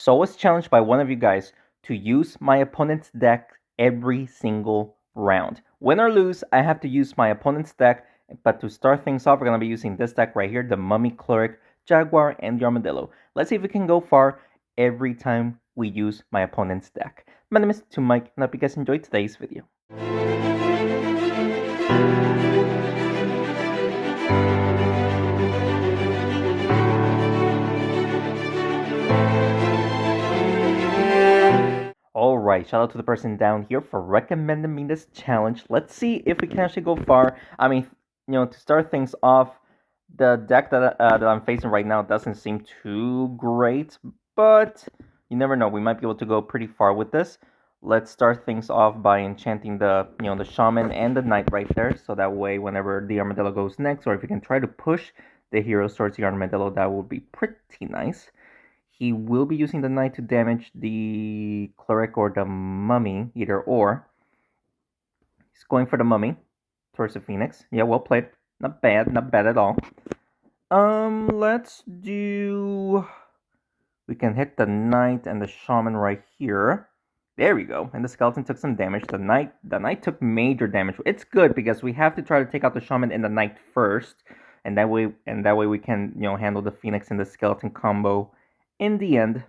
So I was challenged by one of you guys to use my opponent's deck every single round. Win or lose, I have to use my opponent's deck, but to start things off, we're going to be using this deck right here, the Mummy, Cleric, Jaguar, and the Armadillo. Let's see if we can go far every time we use my opponent's deck. My name is Mike, and I hope you guys enjoyed today's video. Alright, shout out to the person down here for recommending me this challenge. Let's see if we can actually go far. I mean, to start things off, the deck that I'm facing right now doesn't seem too great, but you never know. We might be able to go pretty far with this. Let's start things off by enchanting the shaman and the knight right there, so that way whenever the armadillo goes next, or if you can try to push the heroes towards the armadillo, that would be pretty nice. He will be using the knight to damage the cleric or the mummy, either or. He's going for the mummy towards the phoenix. Yeah, well played. Not bad at all. Let's do... We can hit the knight and the shaman right here. There we go. And the skeleton took some damage. The knight took major damage. It's good because we have to try to take out the shaman and the knight first, and that way we can handle the phoenix and the skeleton combo in the end,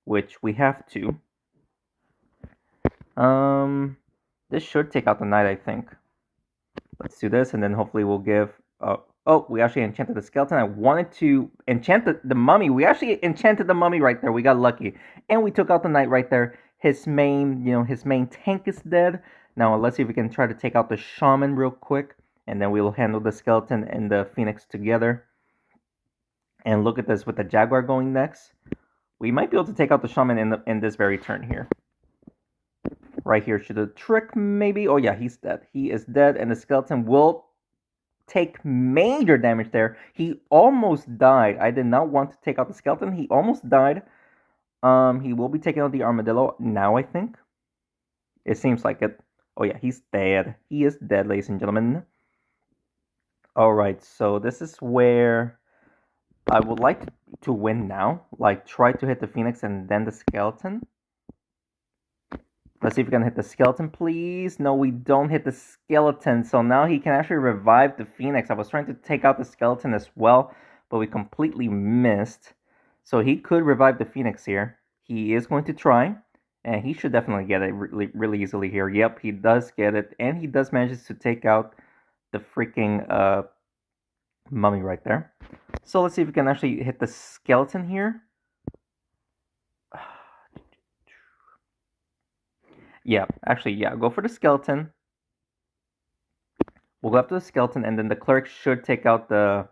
which we have to. This should take out the knight, I think. Let's do this, and then hopefully we'll give... oh, we actually enchanted the skeleton. I wanted to enchant the mummy. We actually enchanted the mummy right there. We got lucky. And we took out the knight right there. His main tank is dead. Now, let's see if we can try to take out the shaman real quick, and then we'll handle the skeleton and the phoenix together. And look at this, with the jaguar going next, we might be able to take out the shaman in this very turn here. Right here should a trick, maybe? Oh yeah, he's dead. He is dead, and the skeleton will take major damage there. He almost died. I did not want to take out the skeleton. He almost died. He will be taking out the armadillo now, I think. It seems like it. Oh yeah, he's dead. He is dead, ladies and gentlemen. Alright, so this is where I would like to win now. Like, try to hit the phoenix and then the skeleton. Let's see if we can hit the skeleton, please. No, we don't hit the skeleton. So now he can actually revive the phoenix. I was trying to take out the skeleton as well, but we completely missed. So he could revive the phoenix here. He is going to try, and he should definitely get it really easily here. Yep, he does get it, and he does manage to take out the freaking mummy right there. So let's see if we can actually hit the skeleton here. Yeah, actually, yeah, go for the skeleton. We'll go after the skeleton, and then the cleric should take out the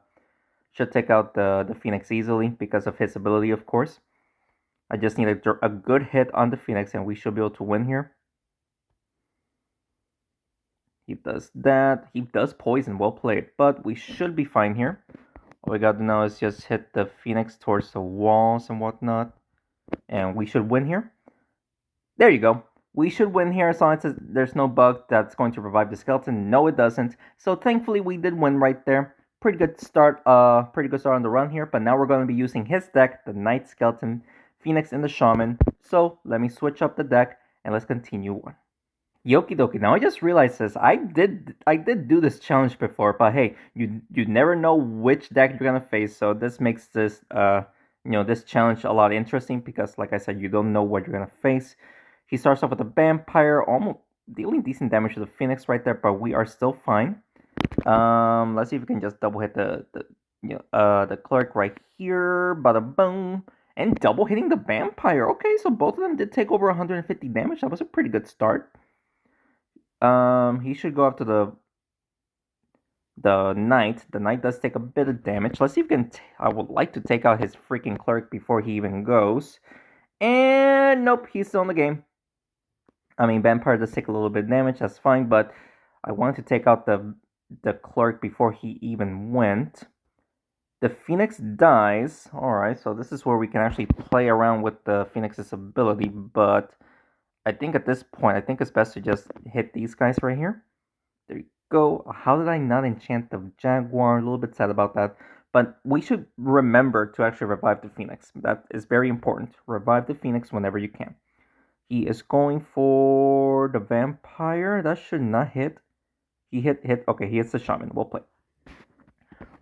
phoenix easily because of his ability, of course. I just need a good hit on the phoenix, and we should be able to win here. He does that. He does poison. Well played. But we should be fine here. All we got to now is just hit the phoenix towards the walls and whatnot, and we should win here. There you go. We should win here as long as there's no bug that's going to revive the skeleton. No, it doesn't. So thankfully we did win right there. Pretty good start on the run here. But now we're going to be using his deck, the Knight, Skeleton, Phoenix, and the Shaman. So let me switch up the deck and let's continue on. Yoki dokie. Now I just realized this. I did do this challenge before, but hey, you never know which deck you're gonna face. So this makes this this challenge a lot interesting because, like I said, you don't know what you're gonna face. He starts off with a vampire, almost dealing decent damage to the phoenix right there, but we are still fine. Let's see if we can just double hit the cleric right here, bada boom, and double hitting the vampire. Okay, so both of them did take over 150 damage. That was a pretty good start. He should go after the knight. The knight does take a bit of damage. Let's see if we can. I would like to take out his freaking cleric before he even goes. And nope, he's still in the game. I mean, vampire does take a little bit of damage, that's fine, but I wanted to take out the cleric before he even went. The phoenix dies. Alright, so this is where we can actually play around with the phoenix's ability, but I think at this point, I think it's best to just hit these guys right here. There you go. How did I not enchant the jaguar? A little bit sad about that, But we should remember to actually revive the Phoenix. That is very important. Revive the Phoenix whenever you can. He is going for the Vampire. That should not hit. He hit. Okay, he hits the Shaman. We'll play.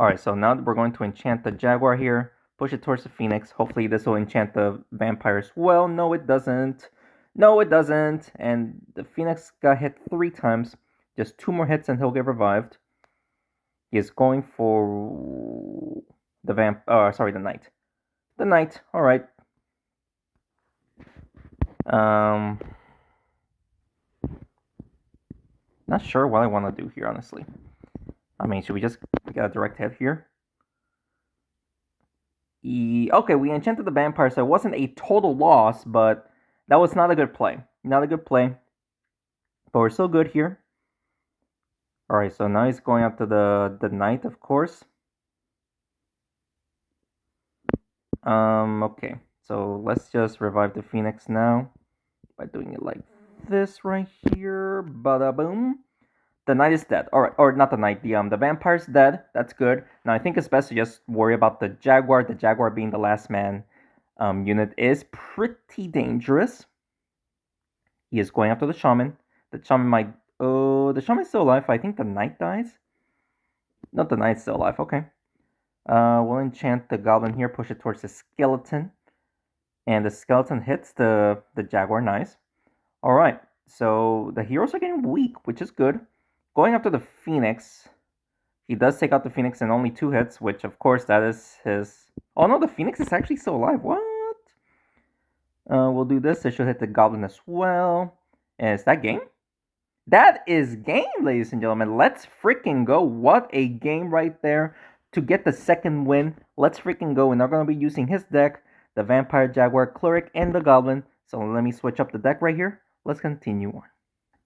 Alright, so now we're going to enchant the Jaguar here. Push it towards the Phoenix. Hopefully this will enchant the Vampire as well. No, it doesn't. No, it doesn't. And the Phoenix got hit 3 times. Just 2 more hits and he'll get revived. He is going for the the Knight. The Knight. Alright. Not sure what I want to do here, honestly. I mean, should we just get a direct hit here? Okay, we enchanted the Vampire, so it wasn't a total loss, but that was not a good play. Not a good play. But we're still good here. Alright, so now he's going after the Knight, of course. Okay. So let's just revive the Phoenix now by doing it like this right here. Bada boom. The Knight is dead. Alright, or not the Knight, the Vampire's dead. That's good. Now I think it's best to just worry about the Jaguar. The Jaguar being the last man unit is pretty dangerous. He is going after the Shaman. The Shaman might... Oh, the Shaman's still alive. I think the Knight dies. No, the Knight's still alive. Okay. We'll enchant the Goblin here. Push it towards the Skeleton. And the Skeleton hits the Jaguar. Nice. Alright. So the heroes are getting weak, which is good. Going after the Phoenix. He does take out the Phoenix in only 2 hits, which of course that is his... Oh no, the Phoenix is actually still alive. What? We'll do this. It should hit the Goblin as well. And is that game? That is game, ladies and gentlemen. Let's freaking go. What a game right there to get the second win. Let's freaking go. And they're going to be using his deck, the Vampire, Jaguar, Cleric, and the Goblin. So let me switch up the deck right here. Let's continue on.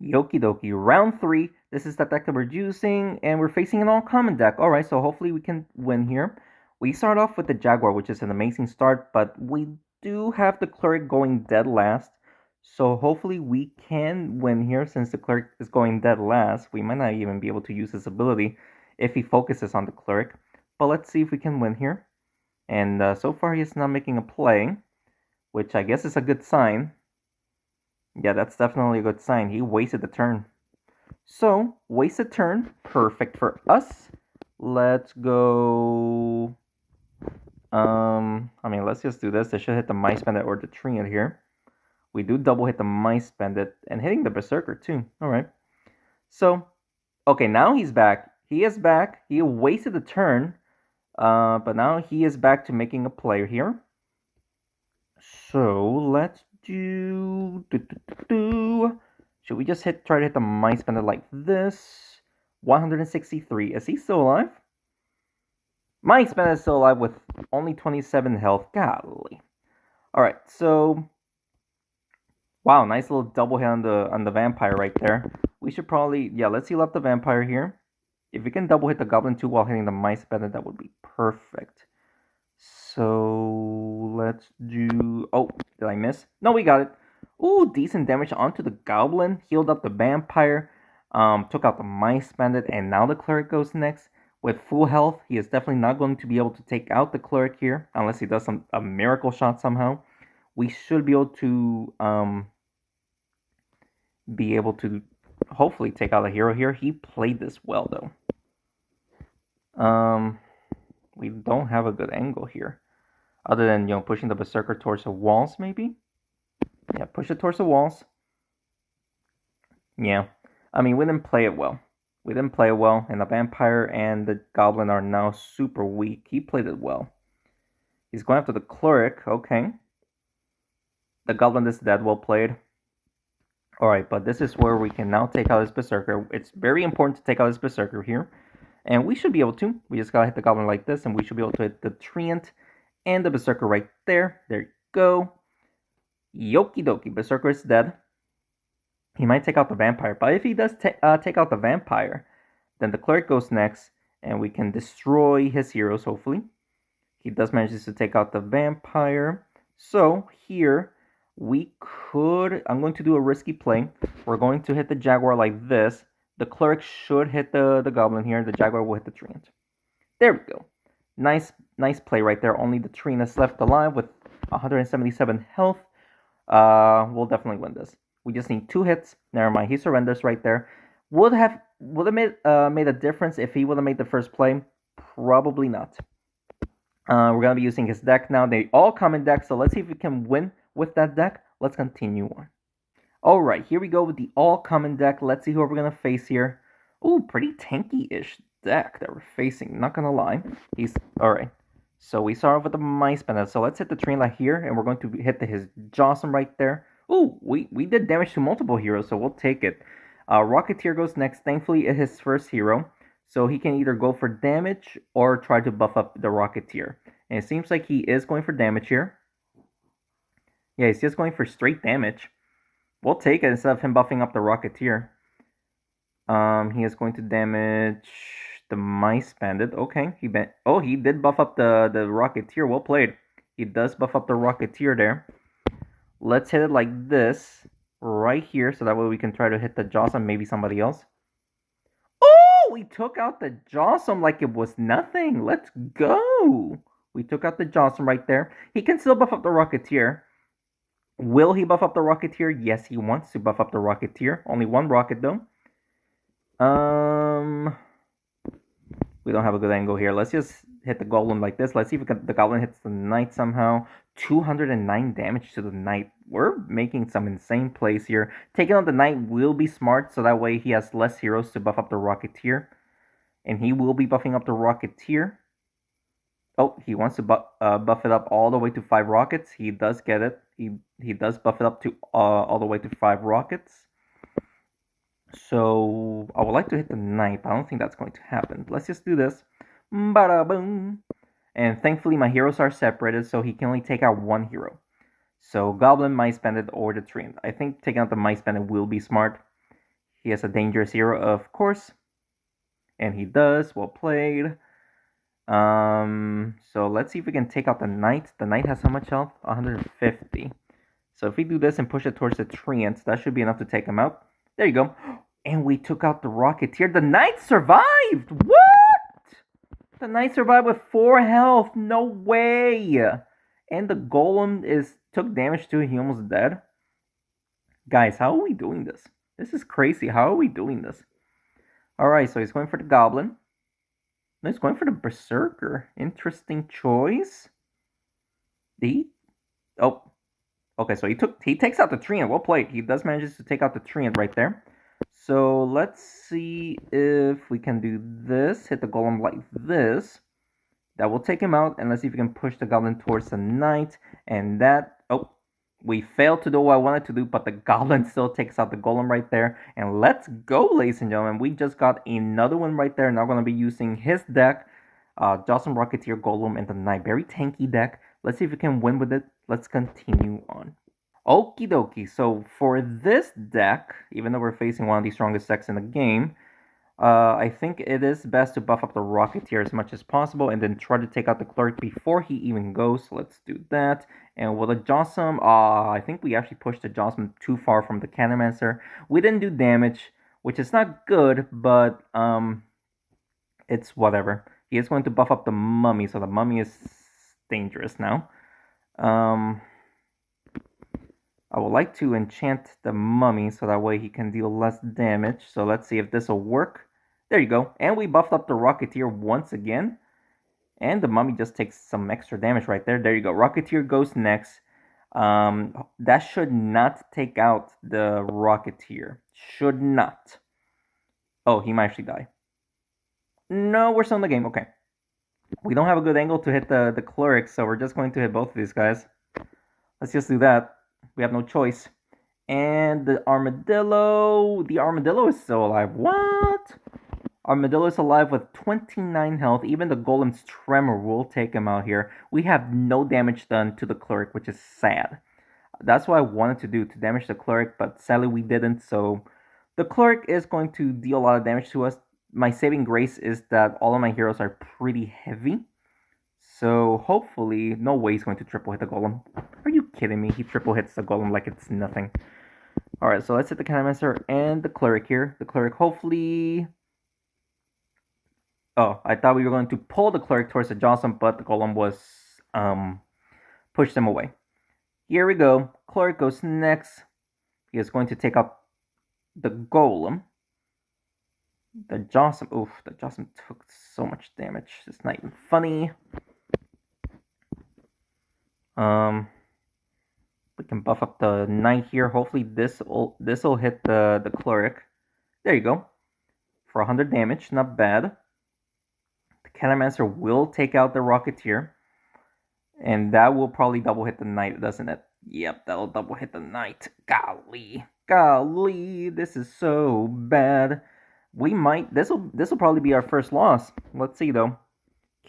Yoki dokie. Round 3. This is the deck that we're using. And we're facing an all-common deck. Alright, so hopefully we can win here. We start off with the Jaguar, which is an amazing start. But we do have the Cleric going dead last. So hopefully we can win here. Since the Cleric is going dead last, we might not even be able to use his ability if he focuses on the Cleric. But let's see if we can win here. And so far he is not making a play, which I guess is a good sign. Yeah, that's definitely a good sign. He wasted the turn. So, wasted turn. Perfect for us. Let's go... I mean, let's just do this. They should hit the Mice Bandit or the Treant here. We do double hit the Mice Bandit and hitting the Berserker too. Alright. So, okay, now he's back. He is back. He wasted the turn. But now he is back to making a play here. So, let's do... Should we just try to hit the Mice Bandit like this? 163. Is he still alive? Mice Bandit is still alive with only 27 health. Golly. Alright, so... Wow, nice little double hit on the Vampire right there. We should probably... Yeah, let's heal up the Vampire here. If we can double hit the Goblin too while hitting the Mice Bandit, that would be perfect. So... Let's do... Oh, did I miss? No, we got it. Ooh, decent damage onto the Goblin. Healed up the Vampire. Took out the Mice Bandit. And now the Cleric goes next. With full health, he is definitely not going to be able to take out the Cleric here. Unless he does a miracle shot somehow. We should be able to... hopefully take out a hero here. He played this well, though. We don't have a good angle here. Other than, pushing the Berserker towards the walls, maybe? Yeah, push it towards the walls. Yeah. I mean, we didn't play it well. We didn't play it well, and the Vampire and the Goblin are now super weak. He played it well. He's going after the Cleric. Okay. The Goblin is dead. Well played. Alright, but this is where we can now take out his Berserker. It's very important to take out his Berserker here. And we should be able to. We just gotta hit the Goblin like this, and we should be able to hit the Treant and the Berserker right there. There you go. Yoki dokie. Berserker is dead. He might take out the Vampire, but if he does take out the Vampire, then the Cleric goes next, and we can destroy his heroes, hopefully. He does manage to take out the Vampire. So, here... we could... I'm going to do a risky play. We're going to hit the Jaguar like this. The Cleric should hit the Goblin here. The Jaguar will hit the Treant. There we go. Nice play right there. Only the Trina is left alive with 177 health. We'll definitely win this. We just need 2 hits. Never mind. He surrenders right there. Would have made a difference if he would have made the first play? Probably not. We're gonna be using his deck now. They all come in deck, so let's see if we can win with that deck. Let's continue on. All right, here we go with the all common deck. Let's see who we're gonna face here. Ooh, pretty tanky-ish deck that we're facing. Not gonna lie. He's all right. So we start off with the Mice Bandit. So let's hit the Trina here, and we're going to hit his Jawsome right there. Ooh, we did damage to multiple heroes, so we'll take it. Rocketeer goes next. Thankfully, it's his first hero, so he can either go for damage or try to buff up the Rocketeer. And it seems like he is going for damage here. Yeah, he's just going for straight damage. We'll take it instead of him buffing up the Rocketeer. He is going to damage the Mice Bandit. Okay, he did buff up the Rocketeer. Well played. He does buff up the Rocketeer there. Let's hit it like this right here, so that way we can try to hit the Jawsome, maybe somebody else. Oh, we took out the Jawsome like it was nothing. Let's go. We took out the Jawsome right there. He can still buff up the Rocketeer. Will he buff up the Rocketeer? Yes, he wants to buff up the Rocketeer. Only one rocket though. We don't have a good angle here. Let's just hit the Golem like this. Let's see if the Goblin hits the Knight somehow. 209 damage to the Knight. We're making some insane plays here. Taking on the Knight will be smart, so that way he has less heroes to buff up the Rocketeer. And he will be buffing up the Rocketeer. Oh, he wants to buff it up all the way to 5 rockets. He does get it. He does buff it up to all the way to 5 rockets. So I would like to hit the Knight, but I don't think that's going to happen. Let's just do this. Bada boom. And thankfully my heroes are separated, so he can only take out one hero. So Goblin, Mice Bandit, or the Treant. I think taking out the Mice Bandit will be smart. He has a dangerous hero, of course. And he does. Well played. So let's see if we can take out the Knight. The Knight has how much health? 150. So if we do this and push it towards the Treant, that should be enough to take him out. There you go. And we took out the Rocketeer. The Knight survived! What? The Knight survived with 4 health. No way! And the Golem took damage too. He almost dead. Guys, how are we doing this? This is crazy. How are we doing this? Alright, so he's going for the Goblin. No, he's going for the Berserker. Interesting choice. Oh. Okay, so he takes out the Treant. Well played. He does manage to take out the Treant right there. So let's see if we can do this. Hit the Golem like this. That will take him out. And let's see if we can push the Goblin towards the Knight. And that... Oh, we failed to do what I wanted to do, but the Goblin still takes out the Golem right there. And let's go, ladies and gentlemen. We just got another one right there. Now we're going to be using his deck. Jawsome, Rocketeer, Golem, and the Knight. Very tanky deck. Let's see if we can win with it. Let's continue on. Okie dokie, so for this deck, even though we're facing one of the strongest decks in the game, I think it is best to buff up the Rocketeer as much as possible and then try to take out the Cleric before he even goes. So let's do that. And with the Jawsome, I think we actually pushed the Jawsome too far from the Canomancer. We didn't do damage, which is not good, but it's whatever. He is going to buff up the Mummy, so the Mummy is dangerous now. I would like to enchant the Mummy so that way he can deal less damage. So let's see if this will work. There you go. And we buffed up the Rocketeer once again. And the Mummy just takes some extra damage right there. There you go. Rocketeer goes next. That should not take out the Rocketeer. Should not. Oh, he might actually die. No, we're still in the game. Okay. We don't have a good angle to hit the Cleric, so we're just going to hit both of these guys. Let's just do that. We have no choice. And the Armadillo is still alive. What? Armadillo is alive with 29 health. Even the Golem's Tremor will take him out here. We have no damage done to the Cleric, which is sad. That's what I wanted to do, to damage the Cleric, but sadly we didn't. So the Cleric is going to deal a lot of damage to us. My saving grace is that all of my heroes are pretty heavy. So hopefully, no way he's going to triple hit the Golem. Are you kidding me? He triple hits the Golem like it's nothing. Alright, so let's hit the Canomancer and the Cleric here. The Cleric hopefully... Oh, I thought we were going to pull the cleric towards the Jocelyn, but the golem was pushed him away. Here we go. Cleric goes next. He is going to take out the golem. The Jocelyn. Oof, the Jocelyn took so much damage. It's not even funny. We can buff up the knight here. Hopefully this'll hit the cleric. There you go. For 100 damage, not bad. The Catamancer will take out the Rocketeer. And that will probably double hit the knight, doesn't it? Yep, that'll double hit the knight. Golly, this is so bad. We might. This'll probably be our first loss. Let's see though.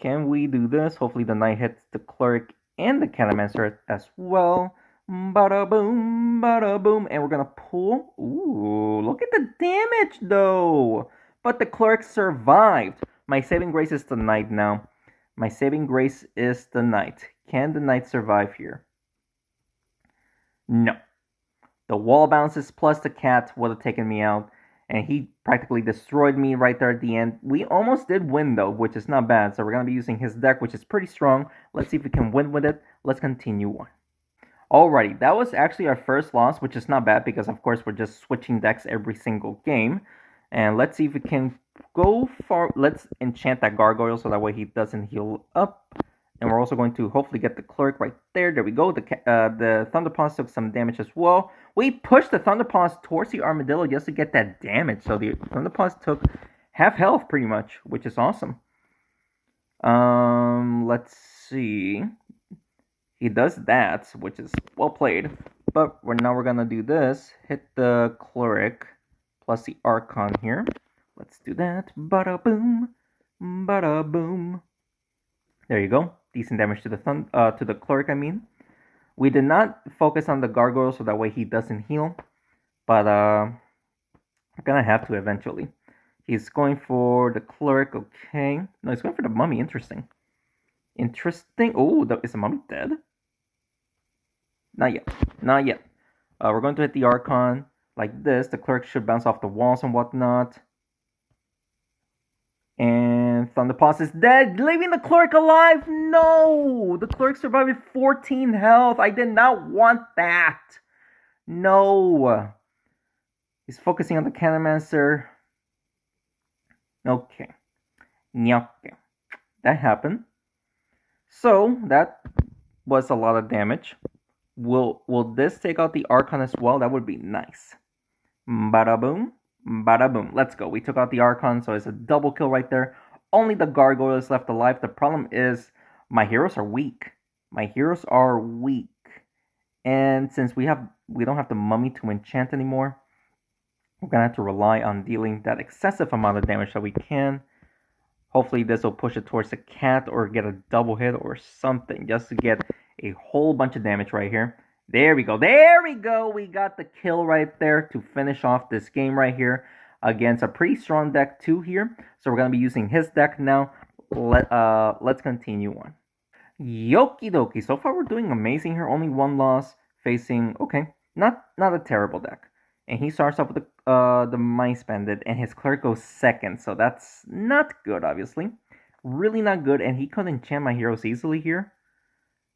Can we do this? Hopefully the knight hits the cleric and the Catamancer as well. Bada boom, bada boom, and we're gonna pull. Ooh, look at the damage though. But the cleric survived. My saving grace is the knight now. My saving grace is the knight. Can the knight survive here? No. The wall bounces plus the cat would have taken me out. And he practically destroyed me right there at the end. We almost did win though, which is not bad. So we're going to be using his deck, which is pretty strong. Let's see if we can win with it. Let's continue on. Alrighty, that was actually our first loss, which is not bad because of course we're just switching decks every single game. And let's see if we can go far. Let's enchant that gargoyle so that way he doesn't heal up. And we're also going to hopefully get the cleric right there. There we go. The Thunderpaws took some damage as well. We pushed the Thunderpaws towards the Armadillo just to get that damage. So the Thunderpaws took half health pretty much, which is awesome. Let's see. He does that, which is well played. But now we're gonna do this. Hit the cleric plus the Archon here. Let's do that. Bada boom, bada boom. There you go. Decent damage to the cleric. I mean, we did not focus on the gargoyle so that way he doesn't heal. But we're gonna have to eventually. He's going for the cleric. Okay. No, he's going for the mummy. Interesting. Oh, is the mummy dead? Not yet. Not yet. We're going to hit the Archon like this. The cleric should bounce off the walls and whatnot. And Thunderpaws is dead, leaving the cleric alive. No! The cleric survived with 14 health. I did not want that. No. He's focusing on the Catamancer. Okay. Okay. That happened. So, that was a lot of damage. Will this take out the Archon as well? That would be nice. Bada boom. Bada boom. Let's go. We took out the Archon, so it's a double kill right there. Only the gargoyle is left alive. The problem is my heroes are weak. My heroes are weak. And since we don't have the mummy to enchant anymore, we're gonna have to rely on dealing that excessive amount of damage that we can. Hopefully this will push it towards the cat or get a double hit or something just to get a whole bunch of damage right here. There we go. There we go. We got the kill right there to finish off this game right here against a pretty strong deck too here. So we're going to be using his deck now. Let's continue on. Yoki dokie. So far we're doing amazing here. Only one loss facing, okay, not a terrible deck. And he starts off with the Mice Bandit and his cleric goes second. So that's not good, obviously. Really not good. And he couldn't enchant my heroes easily here.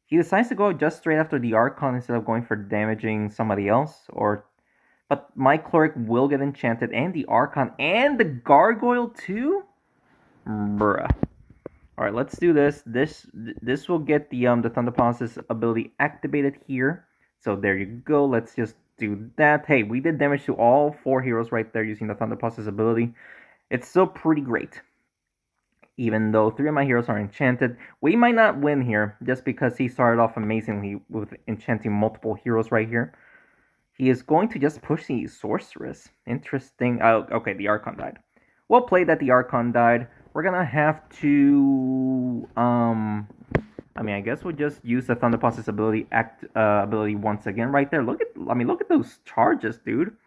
He decides to go just straight after the Archon instead of going for damaging somebody else. But my cleric will get enchanted, and the Archon, and the Gargoyle too? Bruh. Alright, let's do this. This will get the Thunderpaws' ability activated here. So there you go. Let's just do that. Hey, we did damage to all 4 heroes right there using the Thunderpaws' ability. It's still pretty great. Even though 3 of my heroes are enchanted, we might not win here just because he started off amazingly with enchanting multiple heroes right here. He is going to just push the Sorceress. Interesting. Okay, the Archon died. Well played that the Archon died. We're gonna have to I guess we'll just use the Thunderpaws' ability once again right there. Look at those charges, dude.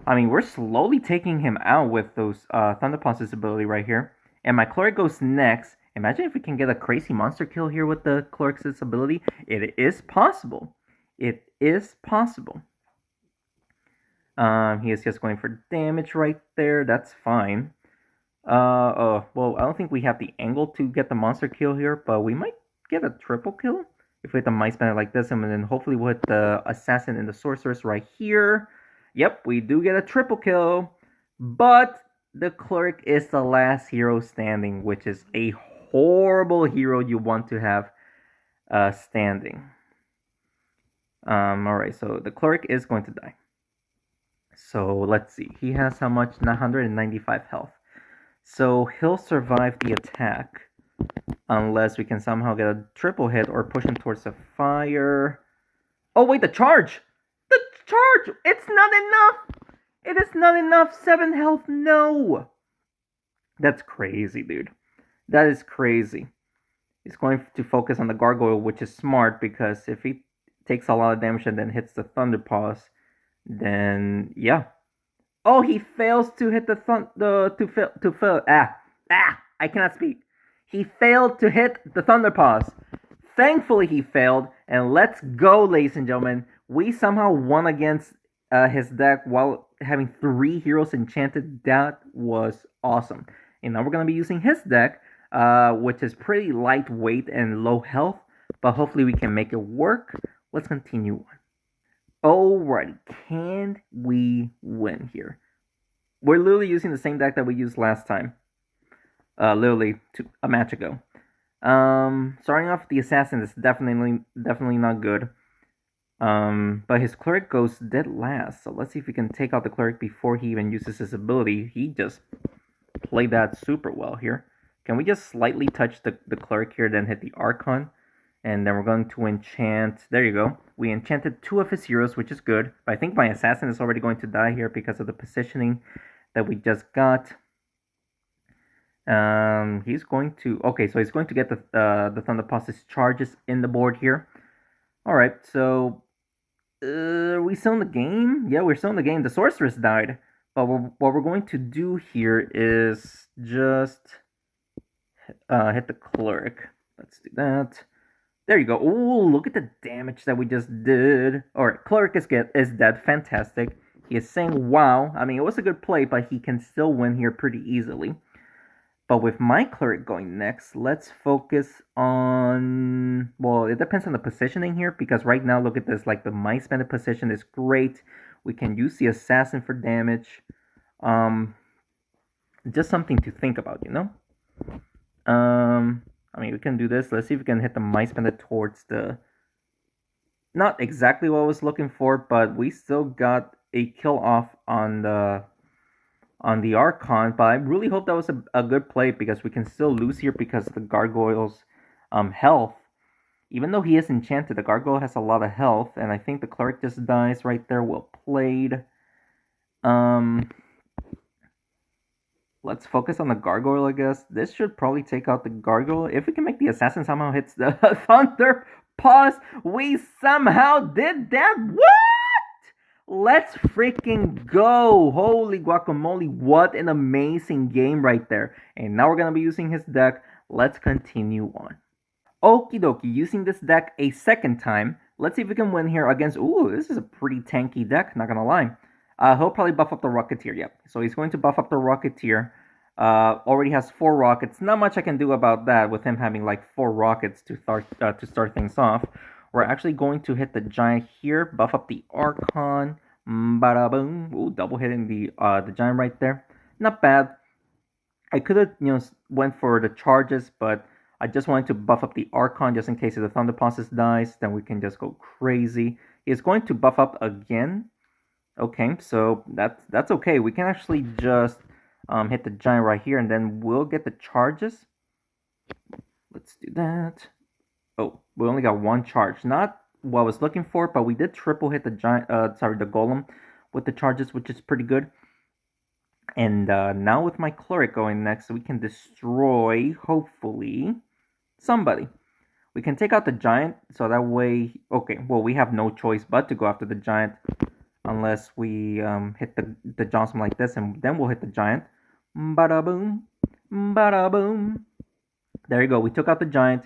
We're slowly taking him out with those Thunderpaws' ability right here. And my cleric goes next. Imagine if we can get a crazy monster kill here with the cleric's ability. It is possible. It is possible. He is just going for damage right there. That's fine. Well, I don't think we have the angle to get the monster kill here, but we might get a triple kill if we hit the Mice Bandit like this, and then hopefully we'll hit the Assassin and the Sorceress right here. Yep, we do get a triple kill, but the Cleric is the last hero standing, which is a horrible hero you want to have standing. Alright, so the Cleric is going to die. So let's see, he has how much? 195 health. So he'll survive the attack unless we can somehow get a triple hit or push him towards the fire. Oh wait, the charge! The charge! It's not enough! It is not enough! 7 health, no! That's crazy, dude. That is crazy. He's going to focus on the gargoyle, which is smart because if he takes a lot of damage and then hits the thunder paws, then yeah. Oh, he fails to hit I cannot speak. He failed to hit the thunder paws. Thankfully, he failed, and let's go, ladies and gentlemen. We somehow won against his deck while having 3 heroes enchanted. That was awesome. And now we're gonna be using his deck, which is pretty lightweight and low health, but hopefully we can make it work. Let's continue on. Alrighty, can we win here? We're literally using the same deck that we used last time. Literally a match ago. Starting off with the Assassin is definitely not good. But his Cleric goes dead last, so let's see if we can take out the Cleric before he even uses his ability. He just played that super well here. Can we just slightly touch the Cleric here, then hit the Archon? And then we're going to enchant. There you go. We enchanted 2 of his heroes, which is good. But I think my Assassin is already going to die here because of the positioning that we just got. He's going to... Okay, so he's going to get the Thunder Paws' charges in the board here. Alright, so... are we still in the game? Yeah, we're still in the game. The Sorceress died. But what we're going to do here is just... hit the Cleric. Let's do that. There you go. Ooh, look at the damage that we just did. Alright, Cleric is dead. Fantastic. He is saying wow. I mean, it was a good play, but he can still win here pretty easily. But with my Cleric going next, let's focus on... Well, it depends on the positioning here, because right now, look at this. Like, the Mice Bandit position is great. We can use the Assassin for damage. Just something to think about, you know? I mean, we can do this. Let's see if we can hit the Mice Bandit towards the... Not exactly what I was looking for, but we still got a kill off on the Archon. But I really hope that was a good play, because we can still lose here because of the Gargoyle's health. Even though he is enchanted, the Gargoyle has a lot of health, and I think the Cleric just dies right there. Well played. Let's focus on the Gargoyle, I guess. This should probably take out the Gargoyle. If we can make the Assassin somehow hits the Thunder Paws, we somehow did that. What? Let's freaking go. Holy guacamole. What an amazing game right there. And now we're going to be using his deck. Let's continue on. Okie dokie. Using this deck a second time. Let's see if we can win here against... Ooh, this is a pretty tanky deck, not going to lie. He'll probably buff up the Rocketeer, yep. So he's going to buff up the Rocketeer. Already has 4 rockets. Not much I can do about that with him having like 4 rockets to start things off. We're actually going to hit the Giant here, buff up the Archon. Bada boom. Ooh, double hitting the Giant right there. Not bad. I could have went for the charges, but I just wanted to buff up the Archon just in case if the Thunder Paws dies, then we can just go crazy. He's going to buff up again. Okay, so that's okay. We can actually just hit the Giant right here, and then we'll get the charges. Let's do that. Oh, we only got 1 charge. Not what I was looking for, but we did triple hit the Giant. The Golem with the charges, which is pretty good. And now with my Cleric going next, we can destroy, hopefully, somebody. We can take out the Giant, so that way... Okay, well, we have no choice but to go after the Giant. Unless we hit the Johnson like this, and then we'll hit the Giant. Bada boom, bada boom. There you go. We took out the Giant.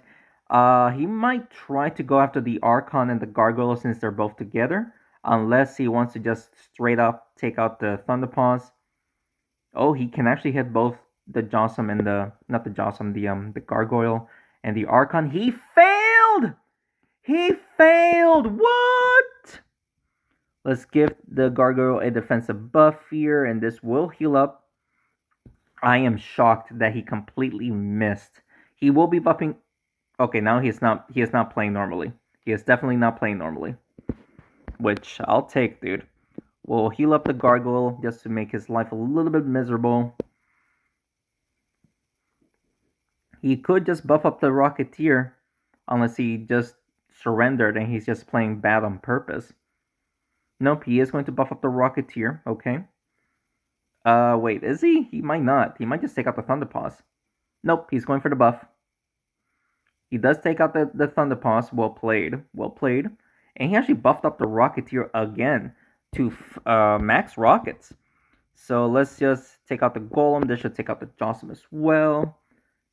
He might try to go after the Archon and the Gargoyle since they're both together, unless he wants to just straight up take out the Thunder Paws. Oh, he can actually hit both the Jossum and the not the Jossum, the Gargoyle and the Archon. He failed. He failed. What? Let's give the Gargoyle a defensive buff here, and this will heal up. I am shocked that he completely missed. He will be buffing. Okay, now he is not. He is not playing normally. He is definitely not playing normally, which I'll take, dude. We'll heal up the Gargoyle just to make his life a little bit miserable. He could just buff up the Rocketeer, unless he just surrendered and he's just playing bad on purpose. Nope, he is going to buff up the Rocketeer. Okay. Wait, is he? He might not. He might just take out the Thunderpaws. Nope, he's going for the buff. He does take out the Thunderpaws. Well played. Well played. And he actually buffed up the Rocketeer again to max rockets. So let's just take out the Golem. This should take out the Jossum as well.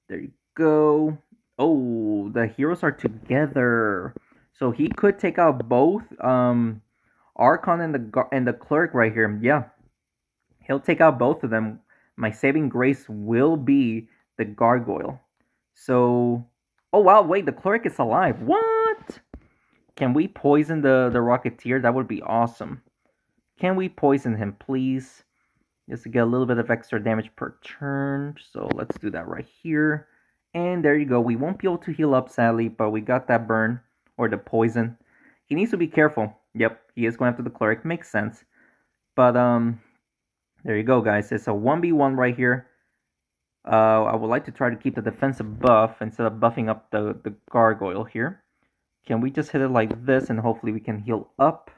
There you go. Oh, the heroes are together. So he could take out both Archon and the Cleric right here. Yeah. He'll take out both of them. My saving grace will be the Gargoyle. So, oh wow, wait, the Cleric is alive. What? Can we poison the Rocketeer? That would be awesome. Can we poison him, please? Just to get a little bit of extra damage per turn. So let's do that right here. And there you go. We won't be able to heal up, sadly, but we got that burn, or the poison. He needs to be careful. Yep, he is going after the Cleric. Makes sense. But, there you go, guys. It's a 1v1 right here. I would like to try to keep the defensive buff instead of buffing up the Gargoyle here. Can we just hit it like this and hopefully we can heal up?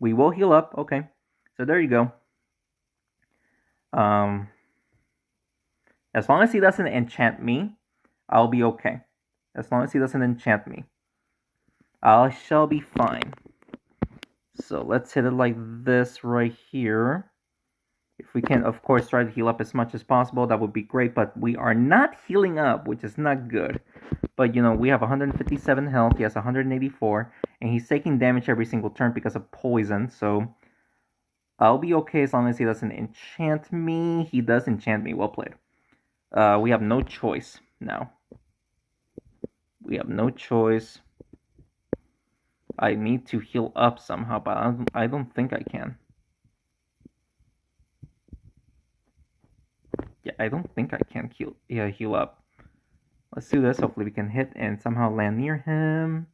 We will heal up. Okay. So there you go. As long as he doesn't enchant me, I'll be okay. As long as he doesn't enchant me, I shall be fine. So let's hit it like this right here. If we can, of course, try to heal up as much as possible, that would be great. But we are not healing up, which is not good. But, you know, we have 157 health. He has 184. And he's taking damage every single turn because of poison. So I'll be okay as long as he doesn't enchant me. He does enchant me. Well played. We have no choice now. We have no choice. I need to heal up somehow, but I don't think I can. Yeah, I don't think I can heal up. Let's do this. Hopefully we can hit and somehow land near him.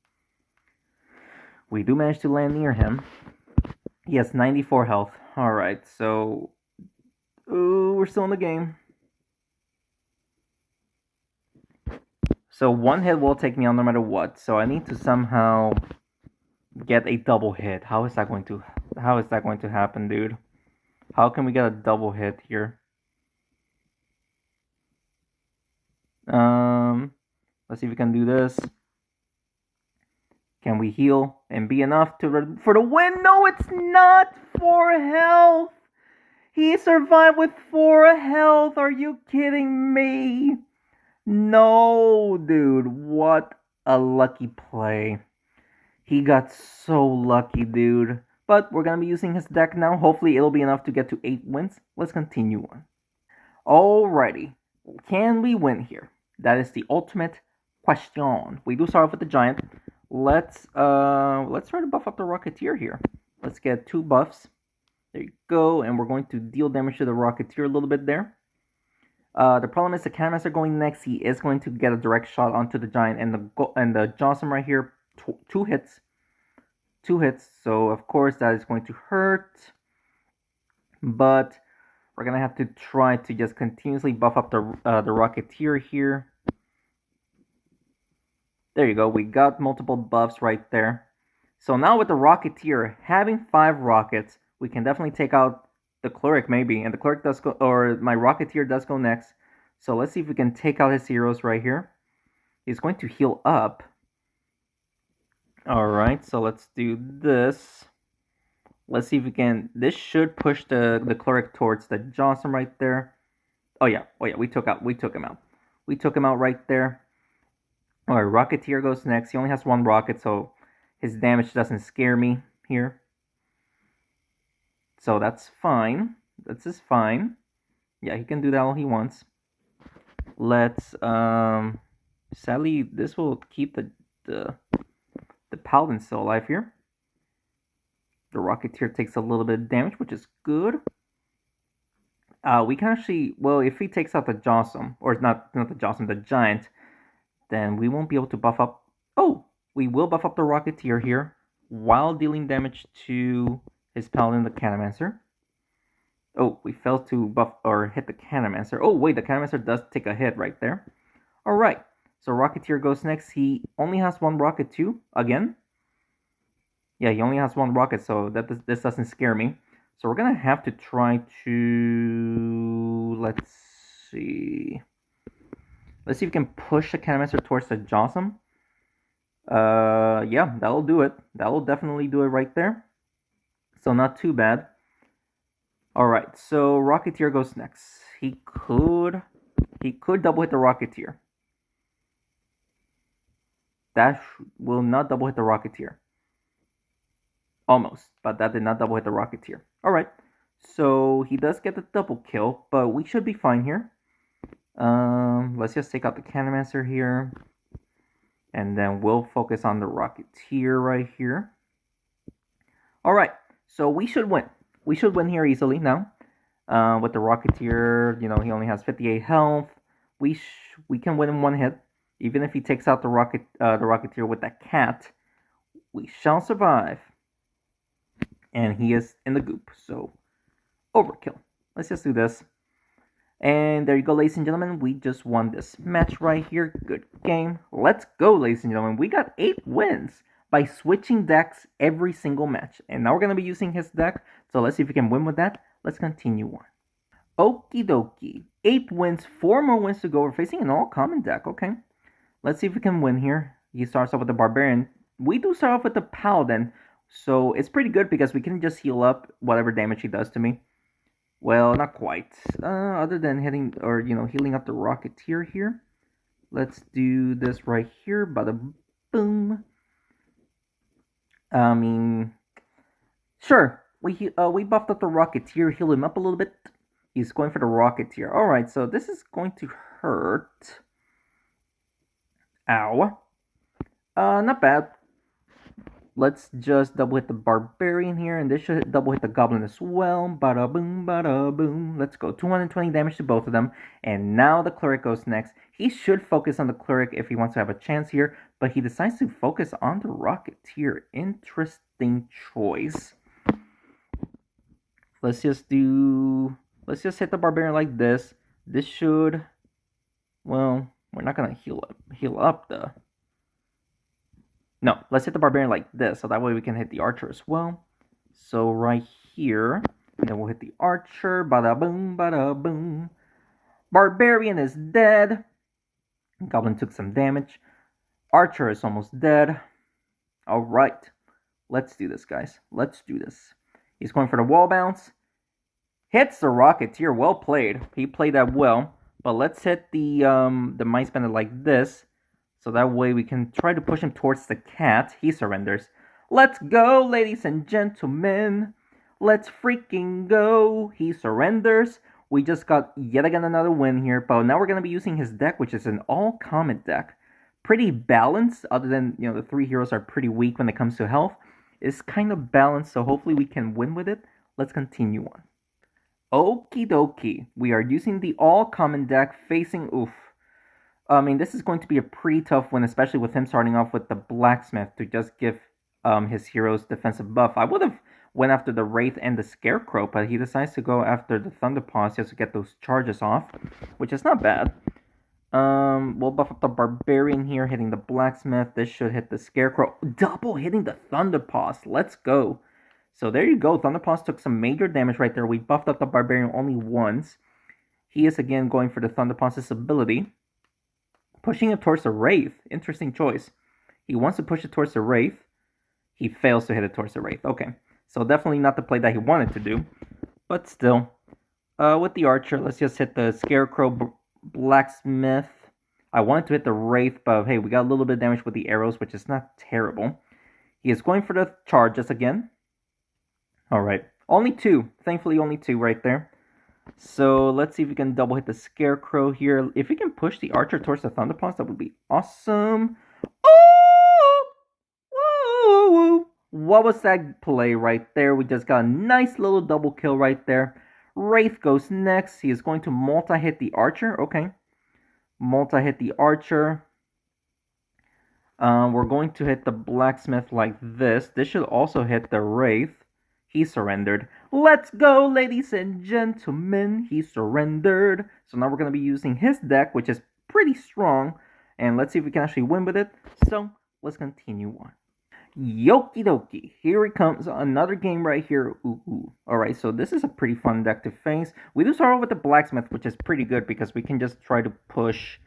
We do manage to land near him. He has 94 health. Alright, so... Ooh, we're still in the game. So one hit will take me out no matter what. So I need to somehow get a double hit. How is that going to happen, dude? How can we get a double hit here? Let's see if we can do this. Can we heal and be enough for the win? No, it's not. 4 health. He survived with 4 health. Are you kidding me? No, dude. What a lucky play. He got so lucky, dude. But we're going to be using his deck now. Hopefully it'll be enough to get to 8 wins. Let's continue on. Alrighty. Can we win here? That is the ultimate question. We do start off with the Giant. Let's try to buff up the Rocketeer here. Let's get 2 buffs. There you go. And we're going to deal damage to the Rocketeer a little bit there. The problem is the Cannonmaster going next. He is going to get a direct shot onto the Giant and the Jossum right here. 2 hits. 2 hits. So of course that is going to hurt. But we're gonna have to try to just continuously buff up the Rocketeer here. There you go. We got multiple buffs right there. So now with the Rocketeer having 5 rockets, we can definitely take out the Cleric maybe. And the Cleric does go, or my Rocketeer does go next. So let's see if we can take out his heroes right here. He's going to heal up. Alright, so let's do this. Let's see if we can... This should push the Cleric towards the Jossum right there. Oh yeah, we took him out. We took him out right there. Alright, Rocketeer goes next. He only has 1 rocket, so his damage doesn't scare me here. So that's fine. This is fine. Yeah, he can do that all he wants. Let's sadly this will keep the paladin still alive here. The Rocketeer takes a little bit of damage, which is good. We can actually, well, if he takes out the Jossum, or not the Jossum, the Giant, then we won't be able to buff up. Oh, we will buff up the Rocketeer here while dealing damage to his Paladin, the Canomancer. Oh, we failed to buff or hit the Canomancer. Oh, wait, the Canomancer does take a hit right there. All right, so Rocketeer goes next. He only has one rocket too, again. Yeah, he only has one rocket, so this doesn't scare me. So we're gonna have to try to let's see if we can push the Canomancer towards the Jossum. Yeah, that'll do it. That'll definitely do it right there. So not too bad. All right, so Rocketeer goes next. He could double hit the Rocketeer. That will not double hit the Rocketeer. Almost, but that did not double hit the Rocketeer. All right, so he does get the double kill, but we should be fine here. Let's just take out the Canomancer here, and then we'll focus on the Rocketeer right here. All right, so we should win. We should win here easily now. With the Rocketeer, you know, he only has 58 health. We can win in one hit, even if he takes out the Rocketeer with that cat. We shall survive. And he is in the goop, so overkill. Let's just do this. And there you go, ladies and gentlemen. We just won this match right here. Good game. Let's go, ladies and gentlemen. We got 8 wins by switching decks every single match. And now we're going to be using his deck. So let's see if we can win with that. Let's continue on. Okie dokie. 8 wins, 4 more wins to go. We're facing an all-common deck. Okay. Let's see if we can win here. He starts off with the Barbarian. We do start off with the Paladin. So it's pretty good because we can just heal up whatever damage he does to me. Well, not quite. Other than hitting or healing up the Rocketeer here. Let's do this right here. Bada boom. I mean, sure. We buffed up the Rocketeer, healed him up a little bit. He's going for the Rocketeer. All right, so this is going to hurt. Ow. Not bad. Let's just double hit the Barbarian here, and this should double hit the Goblin as well. Bada boom, bada boom. Let's go. 220 damage to both of them. And now the Cleric goes next. He should focus on the Cleric if he wants to have a chance here, but he decides to focus on the Rocketeer. Interesting choice. Let's just hit the Barbarian like this. This should, well, we're not gonna heal up the. No, let's hit the Barbarian like this, so that way we can hit the Archer as well. So right here, and then we'll hit the Archer. Bada boom, bada boom. Barbarian is dead. Goblin took some damage. Archer is almost dead. All right, let's do this, guys. Let's do this. He's going for the wall bounce. Hits the Rocketeer. Well played. He played that well. But let's hit the Mice Bandit like this. So that way we can try to push him towards the cat. He surrenders. Let's go, ladies and gentlemen. Let's freaking go. He surrenders. We just got yet again another win here. But now we're going to be using his deck, which is an all-common deck. Pretty balanced, other than, the 3 heroes are pretty weak when it comes to health. It's kind of balanced, so hopefully we can win with it. Let's continue on. Okie dokie. We are using the all-common deck facing Oof. I mean, this is going to be a pretty tough one, especially with him starting off with the Blacksmith to just give his heroes defensive buff. I would have went after the Wraith and the Scarecrow, but he decides to go after the Thunderpaws just to get those charges off, which is not bad. We'll buff up the Barbarian here, hitting the Blacksmith. This should hit the Scarecrow. Double hitting the Thunderpaws. Let's go. So there you go. Thunderpaws took some major damage right there. We buffed up the Barbarian only once. He is again going for the Thunderpaws' ability. Pushing it towards the Wraith. Interesting choice. He wants to push it towards the Wraith. He fails to hit it towards the Wraith. Okay. So definitely not the play that he wanted to do. But still. With the Archer, let's just hit the Scarecrow Blacksmith. I wanted to hit the Wraith, but hey, we got a little bit of damage with the arrows, which is not terrible. He is going for the charges again. Alright. Only 2. Thankfully, only 2 right there. So let's see if we can double hit the Scarecrow here. If we can push the Archer towards the Thunderpaws, that would be awesome. Oh! Woo! What was that play right there? We just got a nice little double kill right there. Wraith goes next. He is going to multi-hit the Archer. Okay. Multi-hit the Archer. We're going to hit the Blacksmith like this. This should also hit the Wraith. He surrendered. Let's go, ladies and gentlemen. He surrendered. So now we're going to be using his deck, which is pretty strong. And let's see if we can actually win with it. So let's continue on. Yoki dokie. Here it comes. Another game right here. Ooh. Alright, so this is a pretty fun deck to face. We do start off with the Blacksmith, which is pretty good because we can just try to push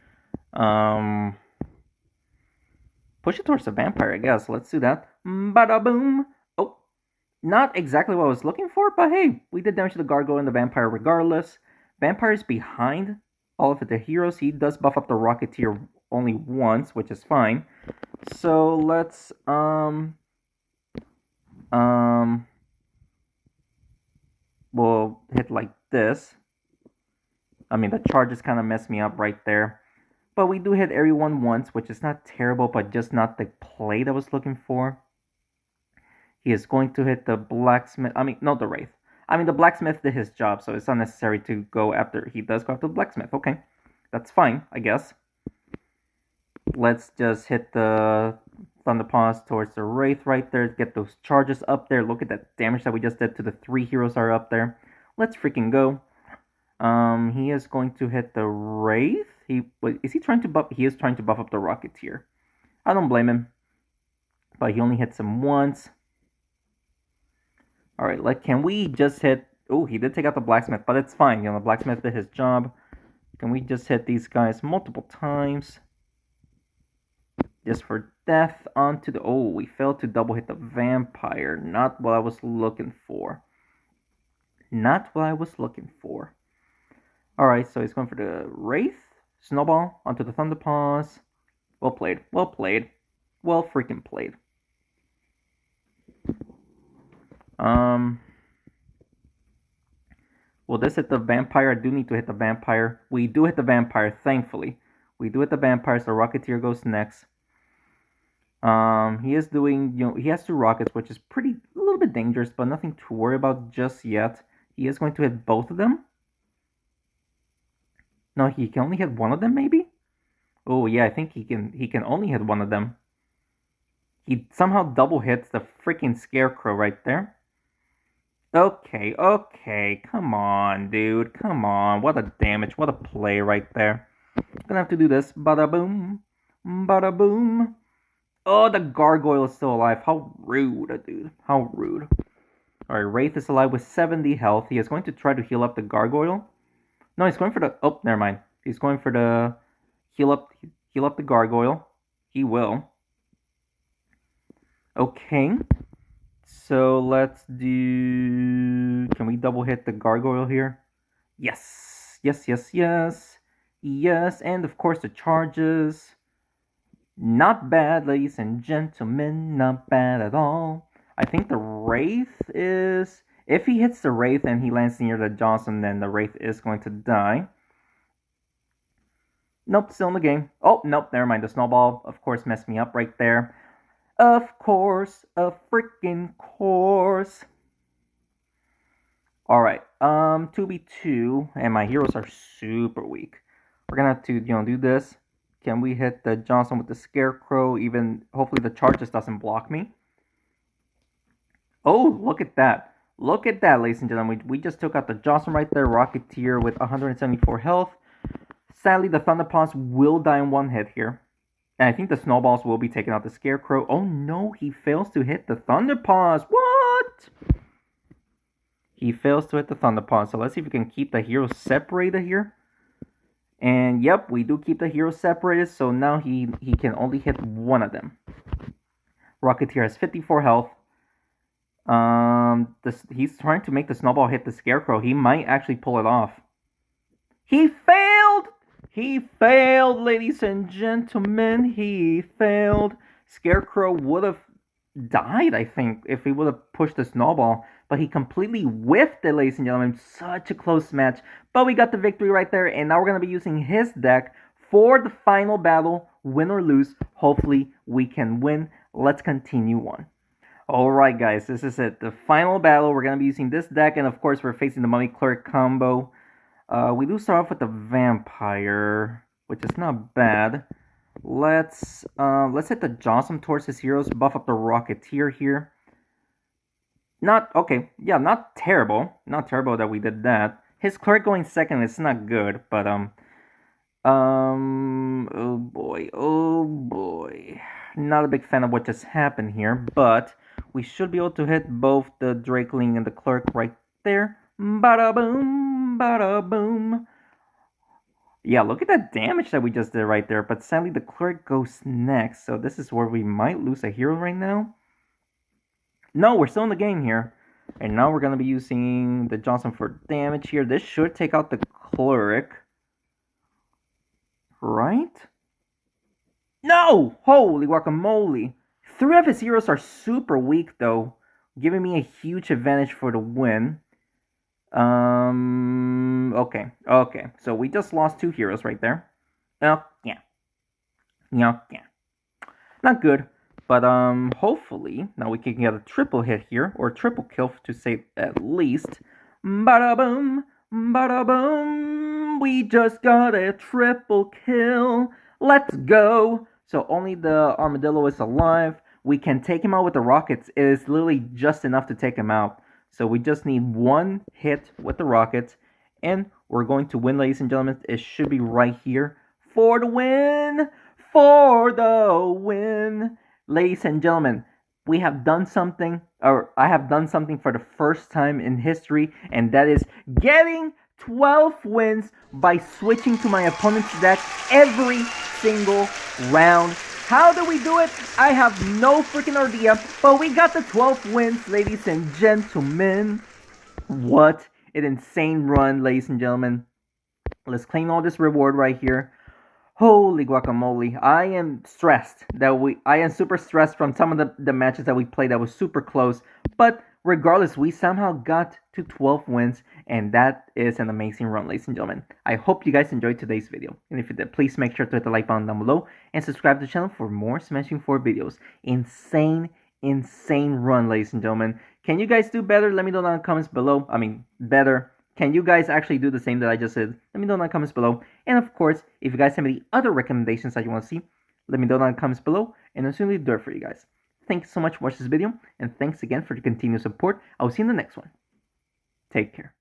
it towards the Vampire, I guess. Let's do that. Bada boom. Oh, not exactly what I was looking for, but hey, we did damage to the Gargoyle and the Vampire regardless. Vampire is behind all of the heroes. He does buff up the Rocketeer only once, which is fine. So let's we'll hit like this. I mean, the charges kind of messed me up right there. But we do hit everyone once, which is not terrible, but just not the play that I was looking for. He is going to hit the Blacksmith. I mean, not the Wraith. I mean, the Blacksmith did his job, so it's unnecessary to go after. He does go after the Blacksmith. Okay, that's fine, I guess. Let's just hit the Thunderpaws towards the Wraith right there. Get those charges up there. Look at that damage that we just did to the 3 heroes are up there. Let's freaking go. He is going to hit the Wraith. Is he trying to buff? He is trying to buff up the Rocketeer. I don't blame him. But he only hits him once. Alright, can we just hit... Oh, he did take out the Blacksmith, but it's fine. You know, the Blacksmith did his job. Can we just hit these guys multiple times? Just for death onto the... Oh, we failed to double hit the Vampire. Not what I was looking for. Not what I was looking for. Alright, so he's going for the Wraith. Snowball onto the Thunderpaws. Well played. Well played. Well freaking played. Will this hit the Vampire? I do need to hit the Vampire. We do hit the Vampire, thankfully. We do hit the Vampire, so Rocketeer goes next. He is doing, he has 2 rockets, which is a little bit dangerous, but nothing to worry about just yet. He is going to hit both of them. No, he can only hit one of them, maybe? Oh, yeah, I think he can only hit one of them. He somehow double hits the freaking Scarecrow right there. Okay, come on, dude, come on. What a damage, what a play right there. Gonna have to do this. Bada boom, bada boom. Oh, the Gargoyle is still alive. How rude, dude, how rude. Alright, Wraith is alive with 70 health. He is going to try to heal up the Gargoyle. No, he's going for the... Oh, never mind. He's going for the... Heal up the Gargoyle. He will. Okay. So let's do... Can we double hit the Gargoyle here? Yes. Yes, and of course the charges. Not bad, ladies and gentlemen. Not bad at all. I think the Wraith is... If he hits the Wraith and he lands near the Johnson, then the Wraith is going to die. Nope, still in the game. Oh, nope, never mind. The Snowball, of course, messed me up right there. Of course, a freaking course. Alright, 2v2, and my heroes are super weak. We're gonna have to, do this. Can we hit the Johnson with the Scarecrow? Even, hopefully the charge just doesn't block me. Oh, look at that. Look at that, ladies and gentlemen. We just took out the Johnson right there. Rocketeer with 174 health. Sadly, the Thunderpaws will die in one hit here. And I think the Snowballs will be taking out the Scarecrow. Oh no, he fails to hit the Thunderpaws. What? He fails to hit the Thunderpaws. So let's see if we can keep the heroes separated here. And yep, we do keep the heroes separated. So now he can only hit one of them. Rocketeer has 54 health. He's trying to make the Snowball hit the Scarecrow. He might actually pull it off. He failed! He failed, ladies and gentlemen. He failed. Scarecrow would have died, I think, if he would have pushed the snowball. But he completely whiffed it, ladies and gentlemen. Such a close match. But we got the victory right there, and now we're going to be using his deck for the final battle, win or lose. Hopefully, we can win. Let's continue on. Alright, guys, this is it. The final battle. We're going to be using this deck, and of course, we're facing the Mummy Cleric combo. We do start off with the Vampire, which is not bad. Let's hit the Johnson towards his heroes, buff up the Rocketeer here. Not okay, yeah, not terrible. Not terrible that we did that. His Cleric going second is not good, but oh boy. Not a big fan of what just happened here, but we should be able to hit both the Drakeling and the Cleric right there. Bada boom, bada boom. Yeah, look at that damage that we just did right there, but sadly the Cleric goes next, so this is where we might lose a hero right now. No, we're still in the game here. And now we're going to be using the Johnson for damage here. This should take out the Cleric. Right? No! Holy guacamole. 3 of his heroes are super weak, though, giving me a huge advantage for the win. Okay. So we just lost 2 heroes right there. Oh, yeah. Not good. But hopefully now we can get a triple hit here, or triple kill to say at least. Bada boom, bada boom. We just got a triple kill. Let's go. So only the Armadillo is alive. We can take him out with the rockets. It is literally just enough to take him out. So we just need 1 hit with the rockets, and we're going to win, ladies and gentlemen. It should be right here for the win. For the win. Ladies and gentlemen, we have done something, or I have done something for the first time in history, and that is getting 12 wins by switching to my opponent's deck every single round. How do we do it? I have no freaking idea, but we got the 12 wins, ladies and gentlemen. What an insane run, ladies and gentlemen. Let's claim all this reward right here. Holy guacamole. I am super stressed from some of the matches that we played that was super close. But regardless, we somehow got to 12 wins, and that is an amazing run, ladies and gentlemen. I hope you guys enjoyed today's video. And if you did, please make sure to hit the like button down below and subscribe to the channel for more Smashing 4 videos. Insane run, ladies and gentlemen. Can you guys do better? Let me know in the comments below. Better. Can you guys actually do the same that I just did? Let me know in the comments below. And of course, if you guys have any other recommendations that you want to see, let me know in the comments below, and I'll soon do it for you guys. Thank you so much for watching this video, and thanks again for your continued support. I'll see you in the next one. Take care.